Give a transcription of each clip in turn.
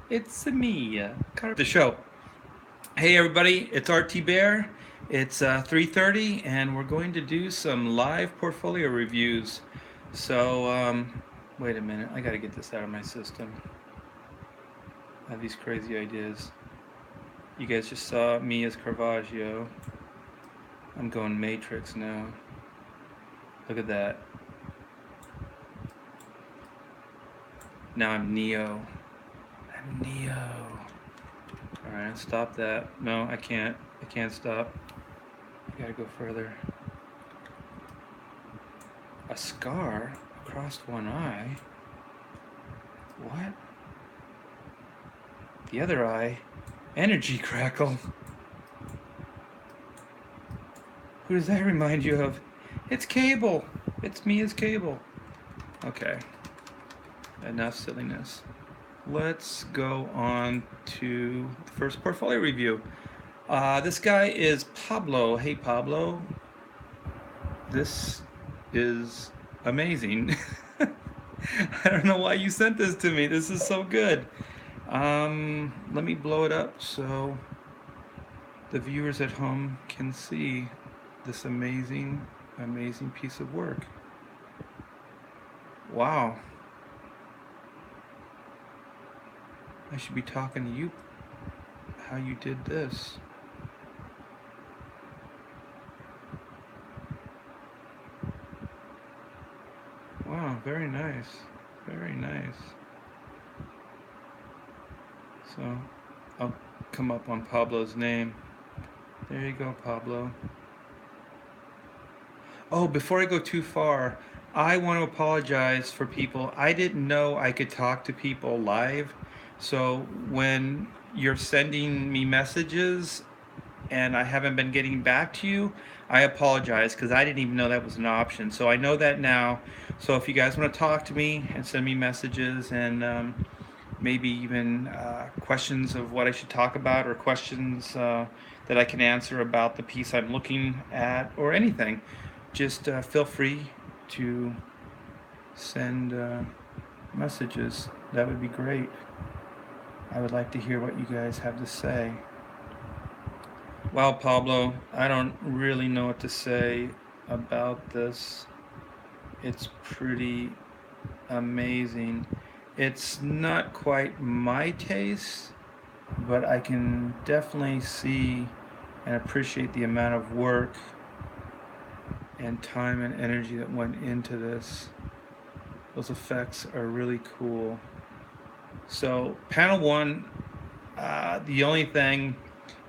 It's me, the show. Hey everybody, it's RT Bear. It's 3:30, and we're going to do some live portfolio reviews. So, wait a minute, I got to get this out of my system. I have these crazy ideas. You guys just saw me as Caravaggio. I'm going Matrix now. Look at that. Now I'm Neo. I'm Neo. Alright, stop that. No, I can't. I can't stop. I gotta go further. A scar across one eye? What? The other eye? Energy crackle. Who does that remind you of? It's Cable. It's me as Cable. Okay. Enough silliness. Let's go on to the first portfolio review. This guy is Pablo. Hey, Pablo. This is amazing. I don't know why you sent this to me. This is so good. Let me blow it up so the viewers at home can see this amazing piece of work. Wow. I should be talking to you how you did this. Wow, very nice. Very nice. So, I'll come up on Pablo's name. There you go, Pablo. Oh, before I go too far, I want to apologize for people. I didn't know I could talk to people live. So when you're sending me messages and I haven't been getting back to you, I apologize because I didn't even know that was an option. So I know that now. So if you guys want to talk to me and send me messages and maybe even questions of what I should talk about or questions that I can answer about the piece I'm looking at or anything, just feel free to send messages. That would be great. I would like to hear what you guys have to say. Wow, Pablo, I don't really know what to say about this. It's pretty amazing. It's not quite my taste, but I can definitely see and appreciate the amount of work and time and energy that went into this. Those effects are really cool. So panel one, the only thing,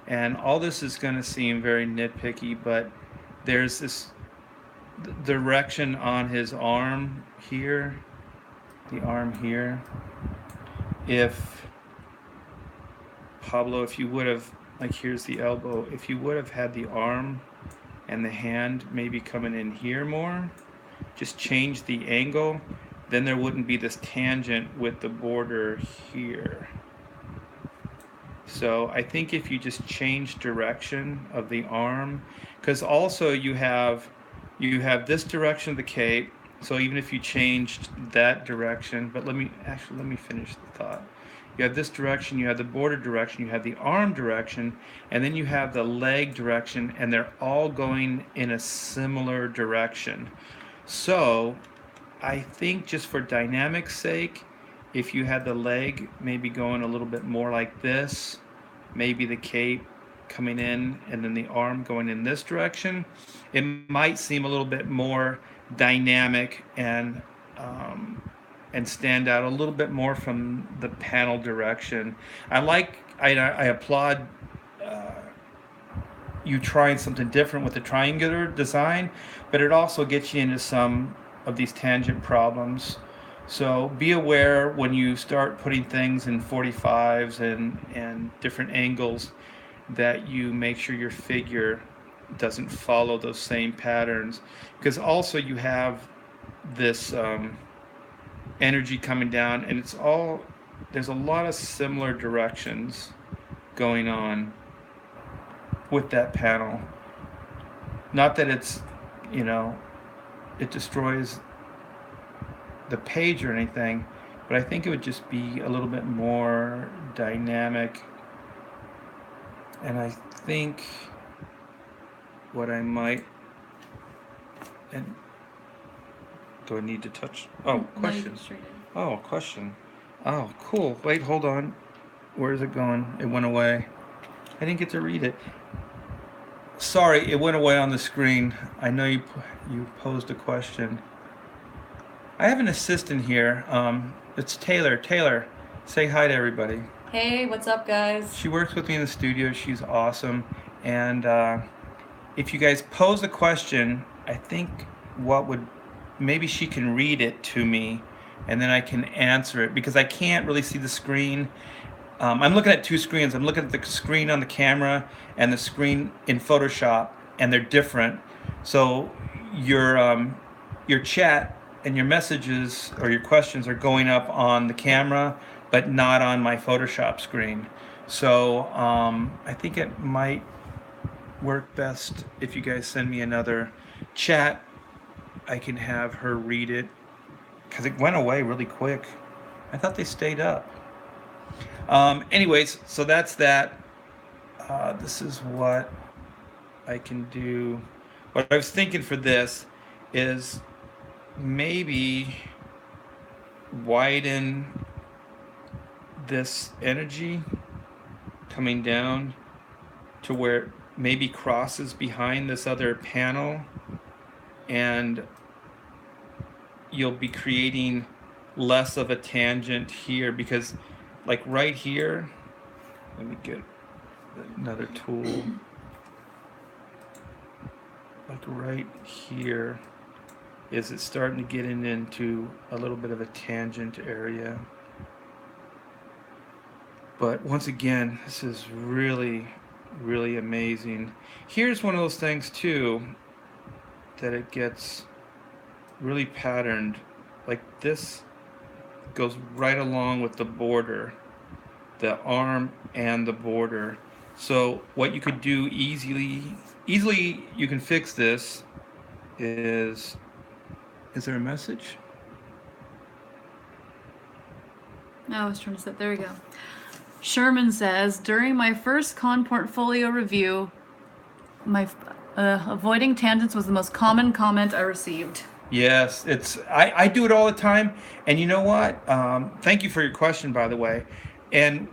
and all this is going to seem very nitpicky, but there's this direction on his arm here, the arm here. If Pablo, if you would have, like here's the elbow, if you would have had the arm and the hand maybe coming in here more, just change the angle, then there wouldn't be this tangent with the border here. So I think if you just change direction of the arm, because also you have this direction of the cape, so even if you changed that direction, but let me finish the thought. You have this direction, you have the border direction, you have the arm direction, and then you have the leg direction, and they're all going in a similar direction. So I think just for dynamic's sake, if you had the leg maybe going a little bit more like this, maybe the cape coming in and then the arm going in this direction, it might seem a little bit more dynamic and stand out a little bit more from the panel direction. I applaud you trying something different with the triangular design, but it also gets you into some of these tangent problems. So be aware when you start putting things in 45s and different angles that you make sure your figure doesn't follow those same patterns, because also you have this energy coming down, and it's all there's a lot of similar directions going on with that panel. Not that it's, you know, it destroys the page or anything, but I think it would just be a little bit more dynamic. And I think what I might, and do I need to touch? Oh, question. Oh, question. Oh, cool. Wait, hold on. Where is it going? It went away. I didn't get to read it. Sorry, it went away on the screen. I know you posed a question. I have an assistant here. It's Taylor. Taylor, say hi to everybody. Hey, what's up, guys? She works with me in the studio. She's awesome. And if you guys pose a question, I think what would maybe she can read it to me, and then I can answer it because I can't really see the screen. I'm looking at two screens. I'm looking at the screen on the camera and the screen in Photoshop, and they're different. So your chat and your messages or your questions are going up on the camera, but not on my Photoshop screen. So I think it might work best if you guys send me another chat. I can have her read it because it went away really quick. I thought they stayed up. Anyways, so that's that. This is what I can do. What I was thinking for this is maybe widen this energy coming down to where it maybe crosses behind this other panel, and you'll be creating less of a tangent here because like right here, let me get another tool. Like right here is it starting to get into a little bit of a tangent area. But once again, this is really, really amazing. Here's one of those things too that it gets really patterned. Like this goes right along with the border, the arm and the border. So what you could do easily you can fix this is there a message? No, I was trying to set. There we go. Sherman says, during my first con portfolio review, my avoiding tangents was the most common comment I received. Yes, I do it all the time, and you know what? Thank you for your question, by the way. And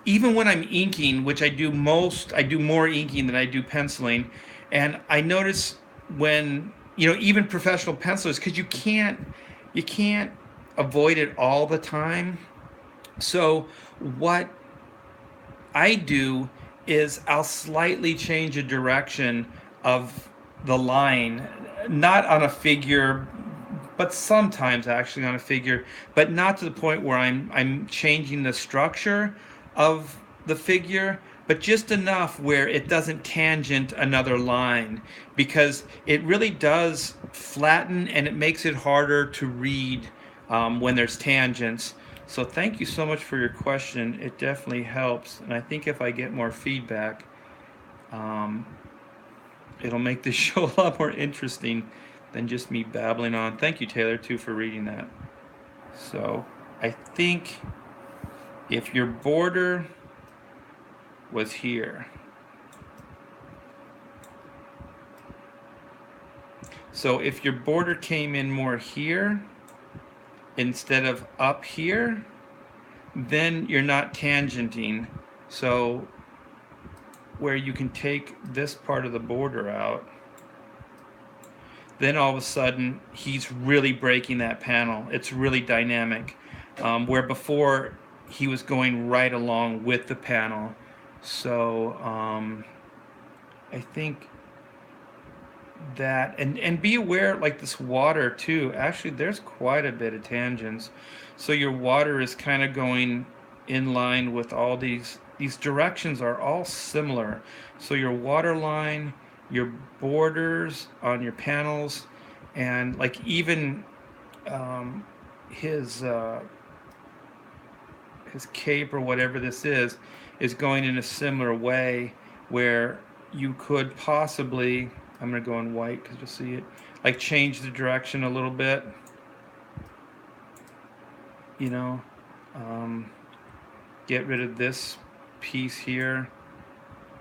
even when I'm inking, which I do more inking than I do penciling, and I notice when even professional pencilers, because you can't avoid it all the time. So what I do is I'll slightly change a direction of the line, not on a figure, but sometimes actually on a figure, but not to the point where I'm changing the structure of the figure, but just enough where it doesn't tangent another line, because it really does flatten and it makes it harder to read when there's tangents. So thank you so much for your question. It definitely helps, and I think if I get more feedback, um, it'll make this show a lot more interesting than just me babbling on. Thank you, Taylor, too, for reading that. So I think if your border was here, so if your border came in more here instead of up here, then you're not tangenting. So where you can take this part of the border out, then all of a sudden he's really breaking that panel. It's really dynamic. Where before he was going right along with the panel. So I think that, and be aware, like this water too, actually there's quite a bit of tangents. So your water is kind of going in line with all these directions are all similar. So your water line, your borders on your panels, and like even his his cape or whatever this is going in a similar way where you could possibly, I'm going to go in white because you'll see it, like change the direction a little bit, you know, um, get rid of this piece here,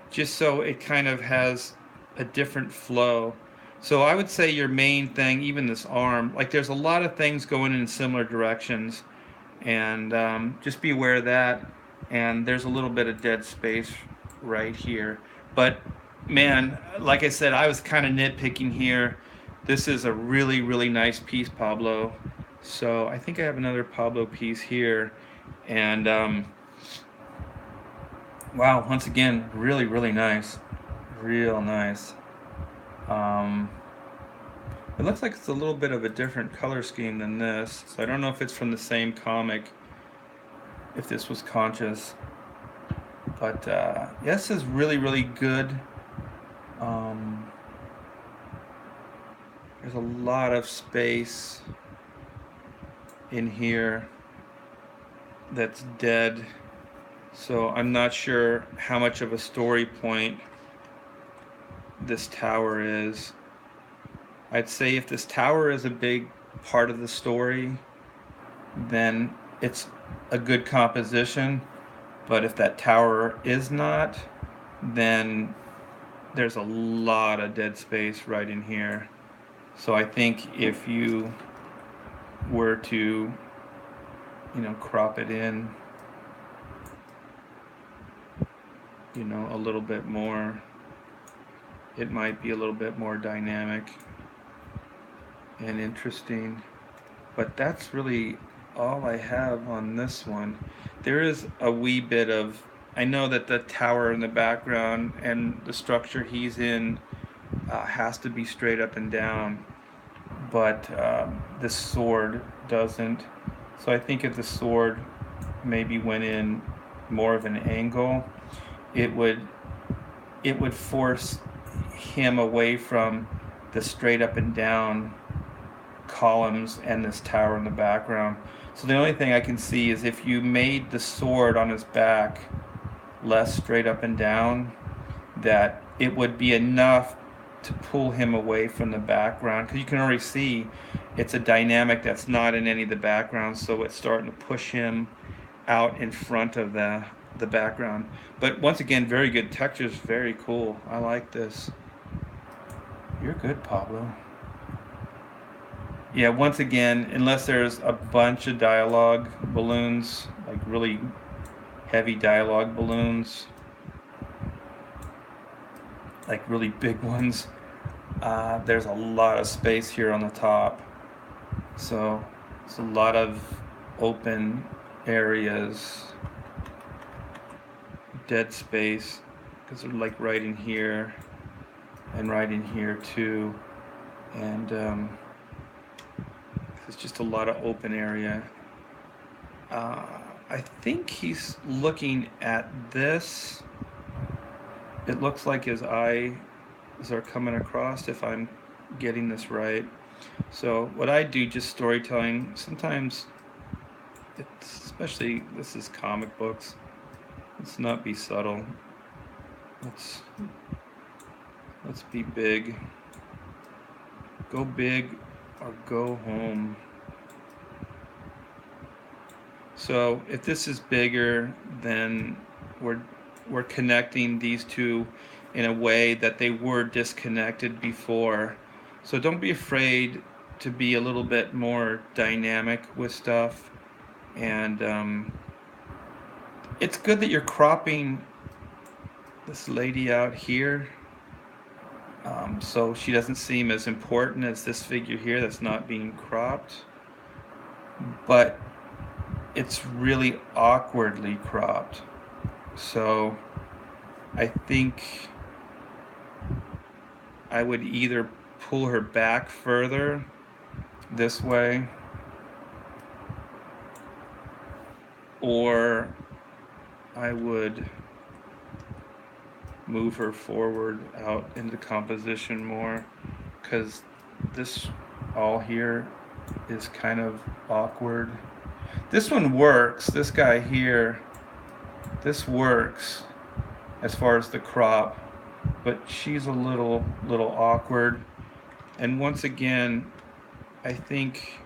just so it kind of has a different flow. So I would say your main thing, even this arm, like there's a lot of things going in similar directions, and just be aware of that. And there's a little bit of dead space right here. But man, like I said, I was kind of nitpicking here. This is a really, really nice piece, Pablo. So I think I have another Pablo piece here. And wow, once again, really, really nice. Real nice. Um, it looks like it's a little bit of a different color scheme than this. So I don't know if it's from the same comic, if this was conscious. But this is really, really good. Um, there's a lot of space in here that's dead. So I'm not sure how much of a story point this tower is. I'd say if this tower is a big part of the story, then it's a good composition. But if that tower is not, then there's a lot of dead space right in here. So I think if you were to, crop it in, a little bit more, it might be a little bit more dynamic and interesting. But that's really all I have on this one. There is a wee bit of, I know that the tower in the background and the structure he's in has to be straight up and down, but this sword doesn't. So I think if the sword maybe went in more of an angle, it would force him away from the straight up and down columns and this tower in the background. So the only thing I can see is if you made the sword on his back less straight up and down, that it would be enough to pull him away from the background, because you can already see it's a dynamic that's not in any of the background, so it's starting to push him out in front of the background. But once again, very good textures, very cool. I like this. You're good, Pablo. Yeah, once again, unless there's a bunch of dialogue balloons, like really heavy dialogue balloons, like really big ones, there's a lot of space here on the top. So it's a lot of open areas, dead space, because they're like right in here and right in here too. And it's just a lot of open area. I think he's looking at this. It looks like his eyes are coming across, if I'm getting this right. So what I do, just storytelling, sometimes, especially this is comic books, let's not be subtle. Let's be big. Go big or go home. So if this is bigger, then we're connecting these two in a way that they were disconnected before. So don't be afraid to be a little bit more dynamic with stuff. And it's good that you're cropping this lady out here, so she doesn't seem as important as this figure here that's not being cropped. But it's really awkwardly cropped. So I think I would either pull her back further this way, or I would move her forward out into composition more, because this all here is kind of awkward. This one works. This guy here, this works as far as the crop, but she's a little awkward. And once again, I think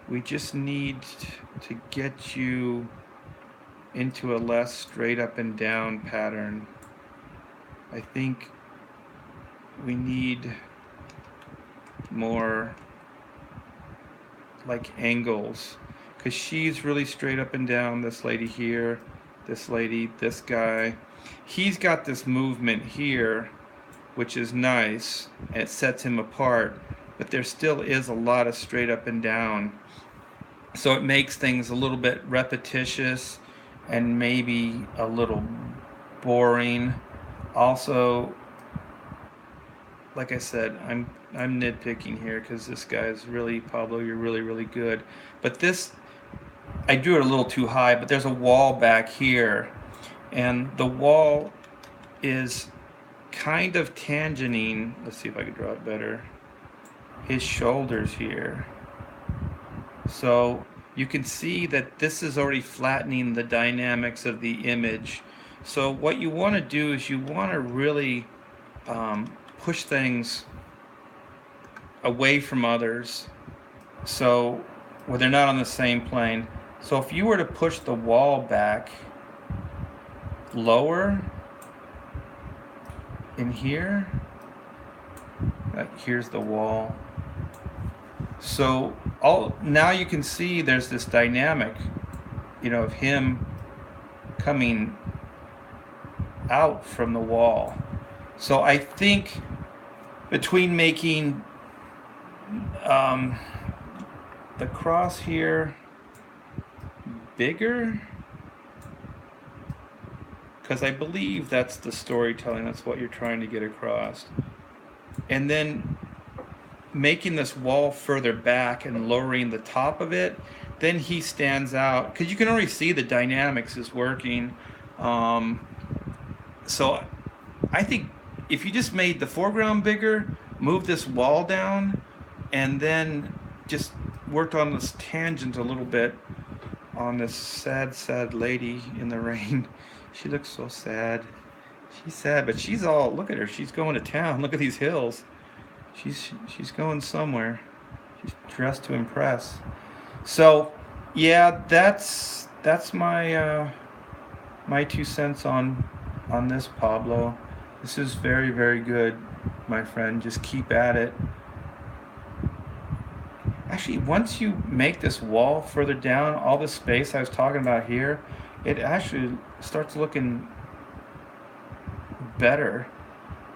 we just need to get you into a less straight up and down pattern. I think we need more like angles, because she's really straight up and down. This lady here, this lady, this guy, he's got this movement here, which is nice. It sets him apart, but there still is a lot of straight up and down, so it makes things a little bit repetitious and maybe a little boring. Also, like I said, I'm nitpicking here because this guy is really, Pablo, you're really good. But this, I drew it a little too high, but there's a wall back here, and the wall is kind of tangenting, let's see if I can draw it better, his shoulders here. So you can see that this is already flattening the dynamics of the image. So what you want to do is you want to really push things away from others, so where they're not on the same plane. So if you were to push the wall back lower in here, here's the wall. So now you can see there's this dynamic, of him coming out from the wall. So I think between making the cross here bigger, because I believe that's the storytelling, that's what you're trying to get across, and then making this wall further back and lowering the top of it, then he stands out because you can already see the dynamics is working. So I think if you just made the foreground bigger, move this wall down, and then just worked on this tangent a little bit on this sad lady in the rain. She looks so sad. She's sad, but she's all, look at her, she's going to town. Look at these hills. She's going somewhere. She's dressed to impress. So yeah, that's my my 2 cents on this, Pablo. This is very good, my friend. Just keep at it. Actually, once you make this wall further down, all the space I was talking about here, it actually starts looking better.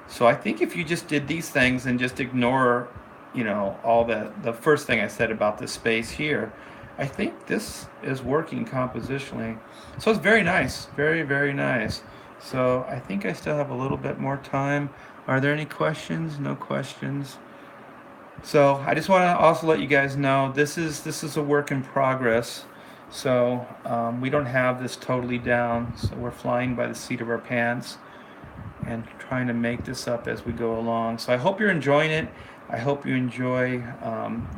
So I think if you just did these things and just ignore, all the first thing I said about the space here, I think this is working compositionally. So it's very nice, very nice. So I think I still have a little bit more time. Are there any questions? No questions. So I just want to also let you guys know this is a work in progress. So we don't have this totally down. So we're flying by the seat of our pants and trying to make this up as we go along. So I hope you're enjoying it. I hope you enjoy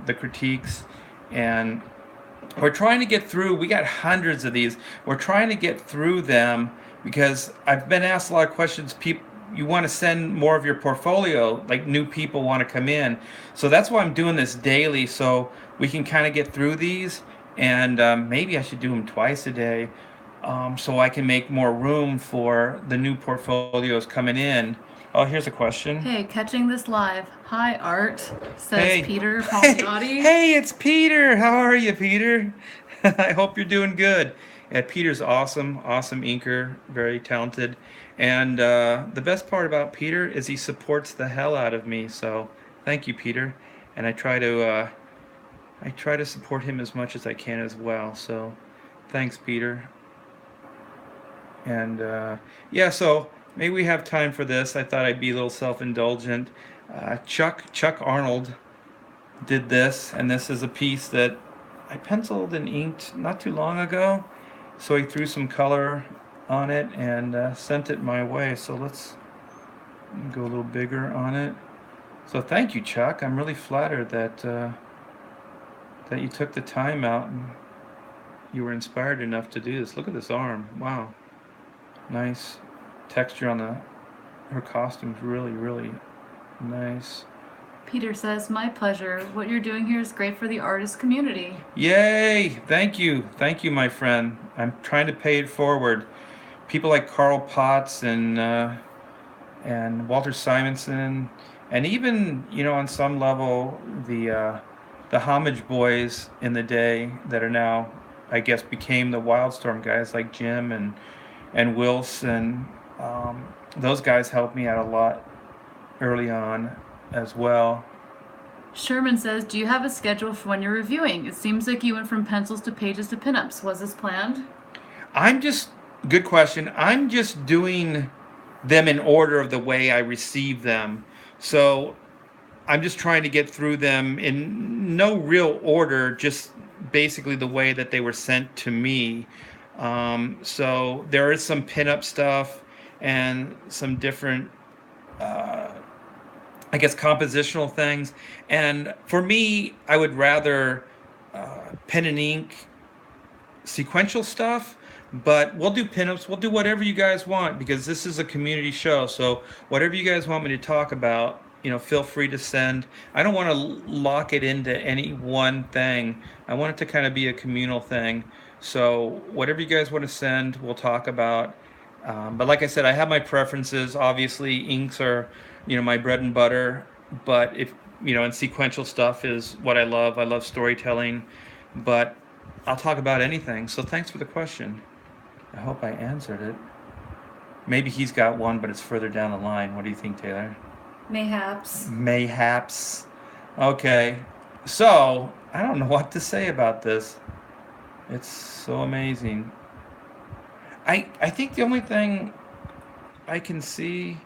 the critiques, and we're trying to get through. We got hundreds of these. We're trying to get through them because I've been asked a lot of questions. People, you want to send more of your portfolio, like new people want to come in. So that's why I'm doing this daily, so we can kind of get through these. And maybe I should do them twice a day, so I can make more room for the new portfolios coming in. Oh, here's a question. Hey, catching this live. Hi, Art, says Hey. Peter Hey, Palmiotti. hey, it's Peter. How are you, Peter? I hope you're doing good. Yeah, Peter's awesome inker, very talented. And the best part about Peter is he supports the hell out of me. So thank you, Peter. And I try to support him as much as I can as well. So thanks, Peter. And yeah, so maybe we have time for this. I thought I'd be a little self-indulgent. Chuck Arnold did this, and this is a piece that I penciled and inked not too long ago. So he threw some color on it and sent it my way. So let's go a little bigger on it. So thank you, Chuck. I'm really flattered that that you took the time out and you were inspired enough to do this. Look at this arm. Wow. Nice texture on the her costume's really, really nice. Peter says, "My pleasure. What you're doing here is great for the artist community." Yay! Thank you. Thank you, my friend. I'm trying to pay it forward. People like Carl Potts and Walter Simonson, and even on some level the homage boys in the day that are now, I guess, became the Wildstorm guys like Jim and Wilson. Those guys helped me out a lot early on as well. Sherman says, "Do you have a schedule for when you're reviewing? It seems like you went from pencils to pages to pinups. Was this planned?" I'm just Good question. I'm just doing them in order of the way I receive them. So I'm just trying to get through them in no real order, just basically the way that they were sent to me. So there is some pinup stuff and some different, I guess, compositional things. And for me, I would rather pen and ink sequential stuff, but we'll do pinups. We'll do whatever you guys want because this is a community show. So whatever you guys want me to talk about, feel free to send. I don't want to lock it into any one thing. I want it to kind of be a communal thing. So whatever you guys want to send, we'll talk about. But like I said, I have my preferences. Obviously, inks are, my bread and butter. But if and sequential stuff is what I love. I love storytelling, but I'll talk about anything. So thanks for the question. I hope I answered it. Maybe he's got one, but it's further down the line. What do you think, Taylor? Mayhaps. Mayhaps. Okay. So, I don't know what to say about this. It's so amazing. I think the only thing I can see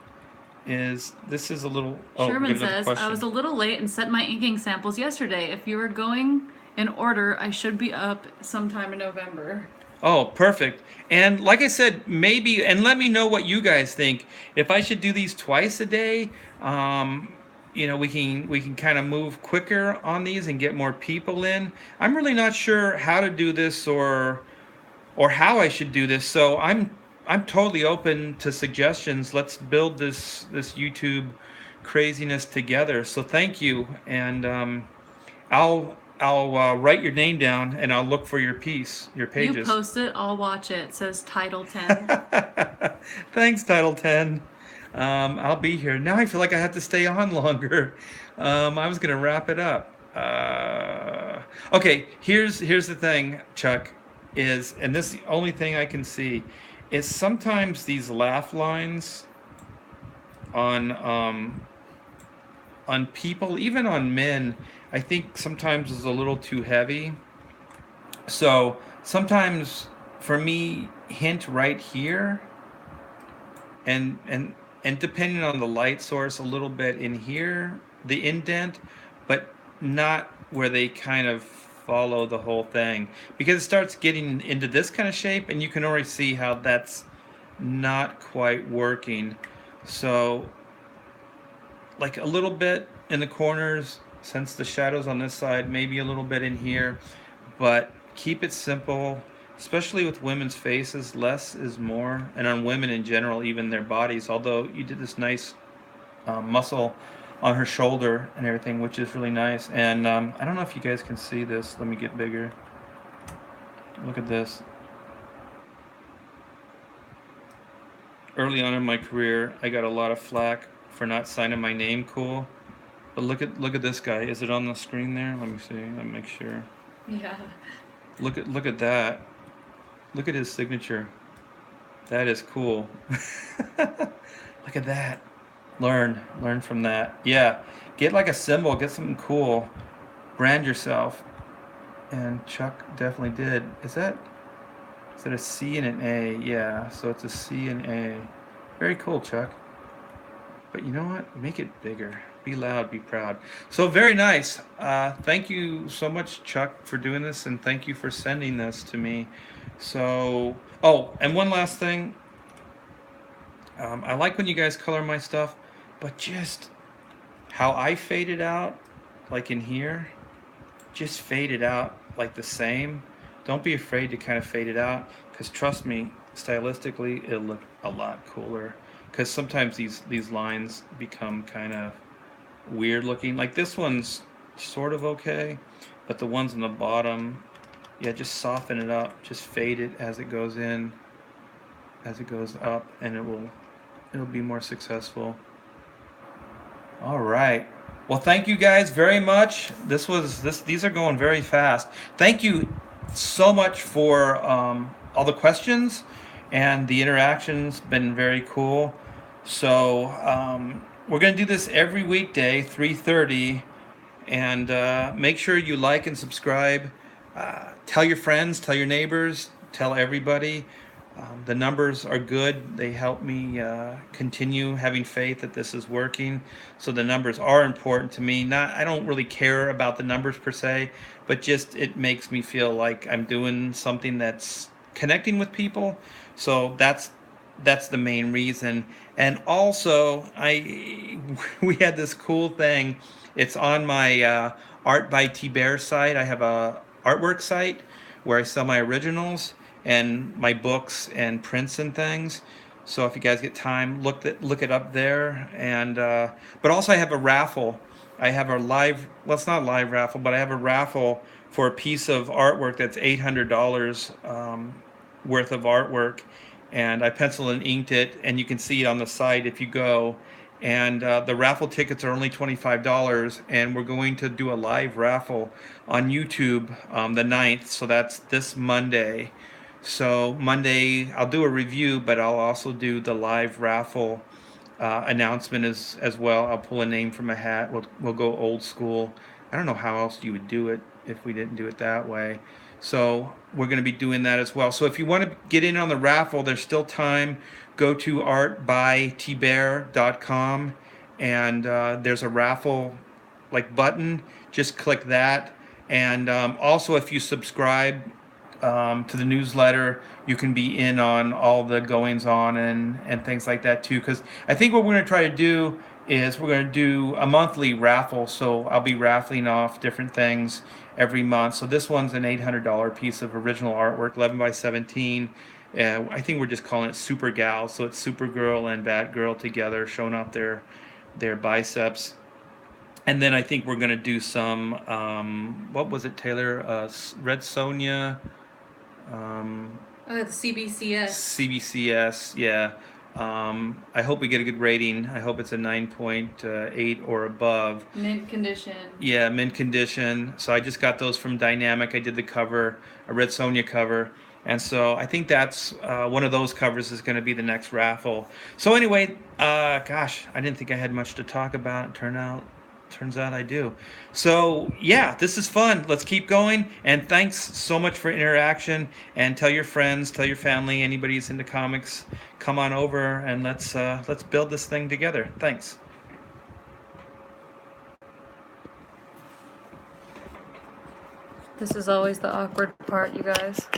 is this is a little. Oh, we Sherman got another says, "I was a question. little late and sent my inking samples yesterday. If you were going in order, I should be up sometime in November." Oh, perfect. And like I said, maybe, and let me know what you guys think. If I should do these twice a day, we can kind of move quicker on these and get more people in. I'm really not sure how to do this or how I should do this. So I'm totally open to suggestions. Let's build this YouTube craziness together. So thank you, and I'll write your name down and I'll look for your piece, your You pages. post it, I'll watch it. Says Title 10. Thanks, Title 10. I'll be here. Now I feel like I have to stay on longer. I was going to wrap it up. Okay, here's the thing, Chuck, and this is the only thing I can see, is sometimes these laugh lines on people, even on men, I think sometimes is a little too heavy. So sometimes for me, hint right here, and depending on the light source, a little bit in here, the indent, but not where they kind of follow the whole thing, because it starts getting into this kind of shape, and you can already see how that's not quite working. So like a little bit in the corners, since the shadows on this side, maybe a little bit in here, but keep it simple, especially with women's faces. Less is more, and on women in general, even their bodies. Although you did this nice muscle on her shoulder and everything, which is really nice. And I don't know if you guys can see this. Let me get bigger. Look at this. Early on in my career, I got a lot of flack for not signing my name cool. But look at this guy. Is it on the screen there? Let me see. Let me make sure. Yeah. Look at that. Look at his signature. That is cool. Look at that. Learn from that. Yeah. Get like a symbol, get something cool. Brand yourself. And Chuck definitely did. Is that a C and an A? Yeah, so it's a C and A. Very cool, Chuck. But you know what? Make it bigger. Be loud, be proud. So very nice. Thank you so much, Chuck, for doing this, and thank you for sending this to me. So, oh, and one last thing. I like when you guys color my stuff, but just how I fade it out, like in here, just fade it out like the same. Don't be afraid to kind of fade it out, because trust me, stylistically it'll look a lot cooler. Because sometimes these lines become kind of weird looking. Like this one's sort of okay, but the ones on the bottom, yeah, just soften it up. Just fade it as it goes in, as it goes up, and it'll be more successful. All right. Well, thank you guys very much. These are going very fast. Thank you so much for all the questions and the interactions. Been very cool. So we're gonna do this every weekday, 3:30, and make sure you like and subscribe. Tell your friends, tell your neighbors, tell everybody. The numbers are good. They help me continue having faith that this is working. So the numbers are important to me. Not, I don't really care about the numbers per se, but just it makes me feel like I'm doing something that's connecting with people. So that's the main reason. And also, I we had this cool thing. It's on my Art by T Bear site. I have a artwork site where I sell my originals and my books and prints and things. So if you guys get time, look it up there. And but also I have a raffle. I have a live. Well, it's not a live raffle, but I have a raffle for a piece of artwork that's $800 worth of artwork, and I penciled and inked it, and you can see it on the site if you go. And the raffle tickets are only $25, and we're going to do a live raffle on YouTube the 9th, so that's this Monday. So Monday I'll do a review, but I'll also do the live raffle announcement as well. I'll pull a name from a hat. We'll go old school. I don't know how else you would do it if we didn't do it that way. So we're going to be doing that as well. So if you want to get in on the raffle, there's still time. Go to artbytbear.com, and there's a raffle like button. Just click that. And also, if you subscribe to the newsletter, you can be in on all the goings on and things like that too. Because I think what we're going to try to do is we're going to do a monthly raffle. So I'll be raffling off different things every month. So this one's an $800 piece of original artwork, 11 by 17. I think we're just calling it Super Gal. So it's Supergirl and Batgirl together, showing off their biceps. And then I think we're going to do some, what was it, Taylor? Red Sonja. Oh, the CBCS. CBCS, yeah. I hope we get a good rating. I hope it's a 9.8 or above. Mint condition. Yeah, mint condition. So I just got those from Dynamic. I did the cover, a Red Sonja cover. And so I think that's one of those covers is going to be the next raffle. So anyway, gosh, I didn't think I had much to talk about. Turns out I do. So yeah, this is fun. Let's keep going. And thanks so much for interaction. And tell your friends, tell your family, anybody who's into comics, come on over and let's build this thing together. Thanks. This is always the awkward part, you guys.